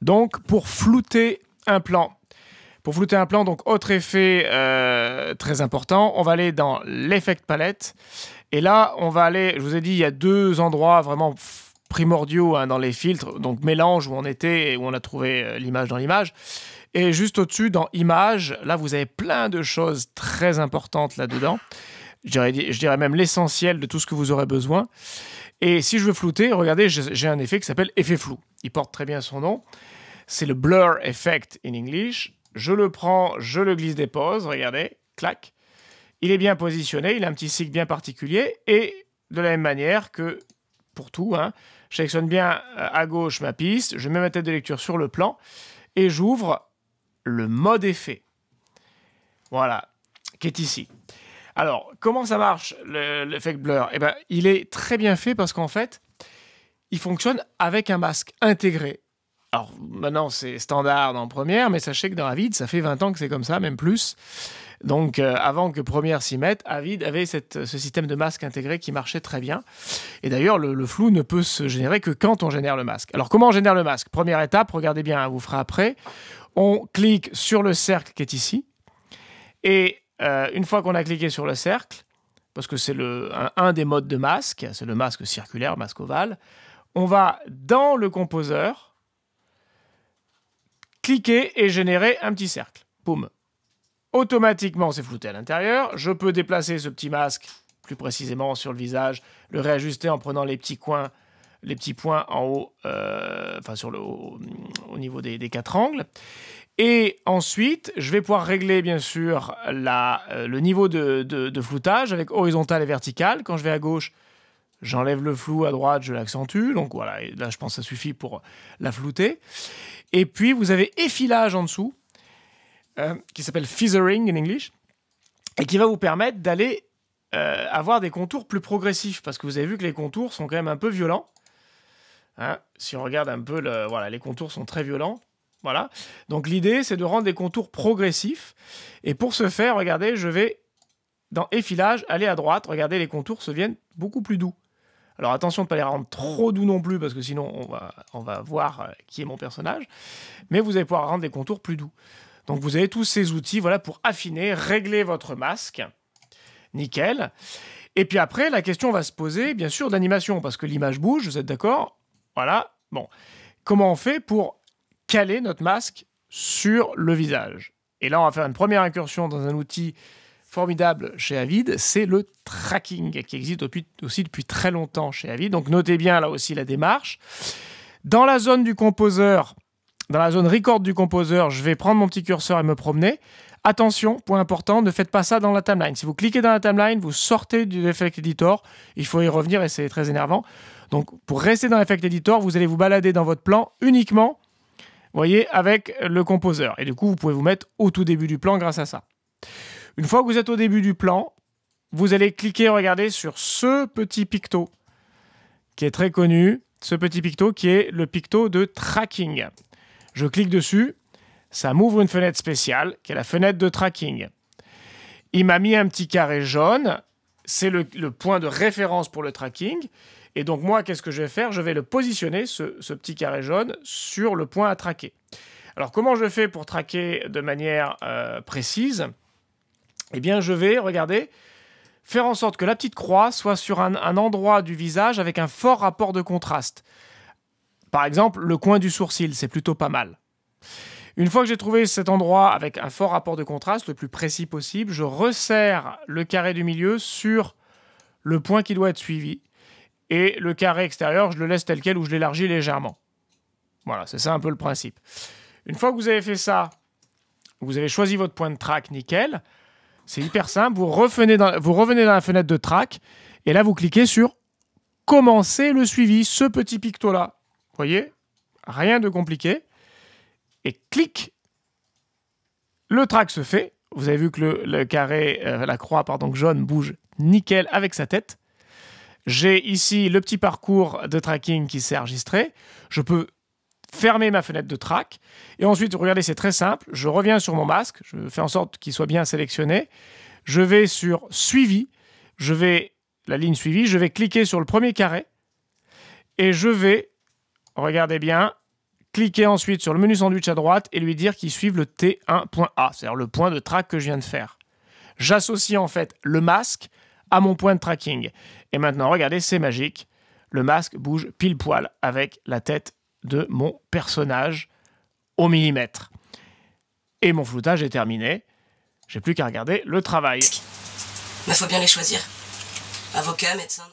Donc, pour flouter un plan. Pour flouter un plan, donc autre effet très important, on va aller dans l'effect palette. Et là, on va aller, je vous ai dit, il y a deux endroits vraiment primordiaux hein, dans les filtres. Donc mélange où on était et où on a trouvé l'image dans l'image. Et juste au-dessus, dans Images, là, vous avez plein de choses très importantes là-dedans. Je dirais même l'essentiel de tout ce que vous aurez besoin. Et si je veux flouter, regardez, j'ai un effet qui s'appelle effet flou. Il porte très bien son nom. C'est le Blur Effect in English. Je le prends, je le glisse, dépose, regardez, clac. Il est bien positionné, il a un petit cycle bien particulier. Et de la même manière que pour tout, hein, je sélectionne bien à gauche ma piste, je mets ma tête de lecture sur le plan et j'ouvre le mode effet. Voilà, qui est ici. Alors, comment ça marche l'effet Blur? Eh ben, il est très bien fait parce qu'en fait, il fonctionne avec un masque intégré. Alors, maintenant, c'est standard en Premiere, mais sachez que dans Avid, ça fait 20 ans que c'est comme ça, même plus. Donc, avant que Premiere s'y mette, Avid avait ce système de masque intégré qui marchait très bien. Et d'ailleurs, le flou ne peut se générer que quand on génère le masque. Alors, comment on génère le masque? Première étape, regardez bien, hein, vous ferez après. On clique sur le cercle qui est ici. Et une fois qu'on a cliqué sur le cercle, parce que c'est un des modes de masque, c'est le masque circulaire, masque ovale, on va dans le composeur, cliquer et générer un petit cercle. Boum. Automatiquement, c'est flouté à l'intérieur. Je peux déplacer ce petit masque plus précisément sur le visage, le réajuster en prenant les petits coins, les petits points en haut, au niveau des quatre angles. Et ensuite, je vais pouvoir régler, bien sûr, le niveau de floutage avec horizontal et vertical. Quand je vais à gauche, j'enlève le flou, à droite, je l'accentue. Donc voilà, et là, je pense que ça suffit pour la flouter. Et puis, vous avez effilage en dessous, qui s'appelle feathering in English, et qui va vous permettre d'aller avoir des contours plus progressifs, parce que vous avez vu que les contours sont quand même un peu violents. Hein, si on regarde un peu, voilà, les contours sont très violents. Voilà. Donc l'idée, c'est de rendre des contours progressifs. Et pour ce faire, regardez, je vais dans effilage, aller à droite. Regardez, les contours se viennent beaucoup plus doux. Alors attention de ne pas les rendre trop doux non plus, parce que sinon on va voir qui est mon personnage. Mais vous allez pouvoir rendre des contours plus doux. Donc vous avez tous ces outils voilà, pour affiner, régler votre masque. Nickel. Et puis après, la question va se poser, bien sûr, d'animation, parce que l'image bouge, vous êtes d'accord? Voilà. Bon. Comment on fait pour caler notre masque sur le visage? Et là, on va faire une première incursion dans un outil formidable chez Avid, c'est le tracking, qui existe aussi depuis très longtemps chez Avid. Donc notez bien là aussi la démarche. Dans la zone du composeur, dans la zone record du composeur, je vais prendre mon petit curseur et me promener. Attention, point important, ne faites pas ça dans la timeline. Si vous cliquez dans la timeline, vous sortez du Effect Editor. Il faut y revenir et c'est très énervant. Donc pour rester dans l'Effect Editor, vous allez vous balader dans votre plan uniquement, vous voyez, avec le composeur. Et du coup, vous pouvez vous mettre au tout début du plan grâce à ça. Une fois que vous êtes au début du plan, vous allez cliquer, regardez, sur ce petit picto, qui est très connu, ce petit picto qui est le picto de tracking. Je clique dessus, ça m'ouvre une fenêtre spéciale, qui est la fenêtre de tracking. Il m'a mis un petit carré jaune, c'est le point de référence pour le tracking. Et donc moi, qu'est-ce que je vais faire? Je vais le positionner, ce petit carré jaune, sur le point à traquer. Alors comment je fais pour traquer de manière précise? Eh bien, je vais, regardez, faire en sorte que la petite croix soit sur un endroit du visage avec un fort rapport de contraste. Par exemple, le coin du sourcil, c'est plutôt pas mal. Une fois que j'ai trouvé cet endroit avec un fort rapport de contraste, le plus précis possible, je resserre le carré du milieu sur le point qui doit être suivi. Et le carré extérieur, je le laisse tel quel ou je l'élargis légèrement. Voilà, c'est ça un peu le principe. Une fois que vous avez fait ça, vous avez choisi votre point de track, nickel. C'est hyper simple, vous revenez dans la fenêtre de track, et là vous cliquez sur « Commencer le suivi », ce petit picto-là. Vous voyez? Rien de compliqué. Et clic, le track se fait. Vous avez vu que le carré, la croix pardon, jaune bouge nickel avec sa tête. J'ai ici le petit parcours de tracking qui s'est enregistré. Je peux fermer ma fenêtre de track. Et ensuite, regardez, c'est très simple. Je reviens sur mon masque. Je fais en sorte qu'il soit bien sélectionné. Je vais sur Suivi. La ligne suivie. Je vais cliquer sur le premier carré. Et je vais, regardez bien, cliquer ensuite sur le menu sandwich à droite et lui dire qu'il suive le T1.A, c'est-à-dire le point de track que je viens de faire. J'associe en fait le masque à mon point de tracking. Et maintenant, regardez, c'est magique. Le masque bouge pile poil avec la tête de mon personnage au millimètre. Et mon floutage est terminé. J'ai plus qu'à regarder le travail. Mais faut bien les choisir. Avocat, médecin...